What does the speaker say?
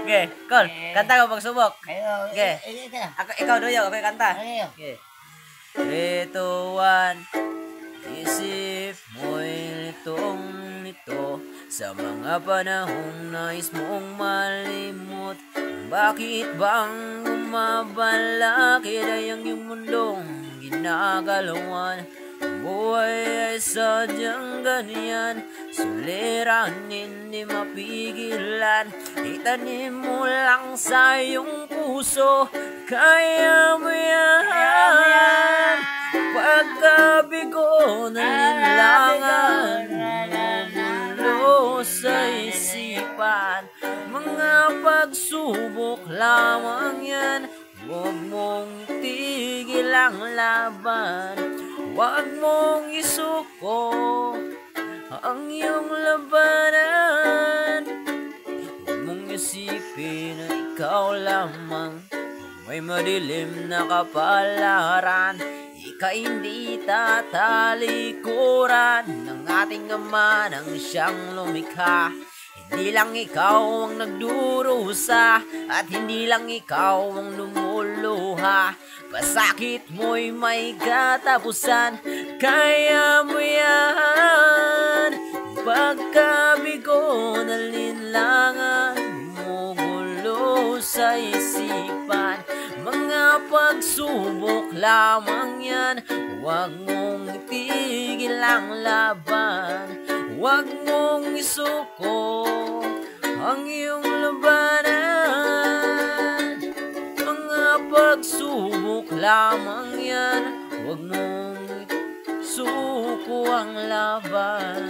Okay, Col, kanta ko pagsubok. Ayo, Okay. Ikaw Doyo, okay kanta. Ayo. Okay. 3, 2, 1. Isip mo'y litong-lito sa mga panahong nais mong malimot. Bakit bang gumabala kaya ang iyong mundong ginagalawan? Buhay ay sadyang ganyan, suliranin di mapigilan. Itanim mo lang sa iyong puso, kaya mo yan. Pagkabigo ng linlangan, bumulo sa isipan. Mga pagsubok lamang yan, huwag mong tigil ang laban. Huwag mong isuko ang iyong labanan. Huwag mong isipin na ikaw lamang may madilim na kapalaran. Ika'y hindi tatalikuran ng ating Ama nang siyang lumikha. Hindi lang ikaw ang nagdurusa at hindi lang ikaw ang lumuluha. Pasakit mo'y may katapusan, kaya mo yan. Pagkabigo na linlangan, mugulo sa isipan. Mga pagsubok lamang yan, huwag mong itigil ang laban. Huwag mong isuko ang iyong labanan. Mga pagsubok lamang yan, huwag mong suko ang laban.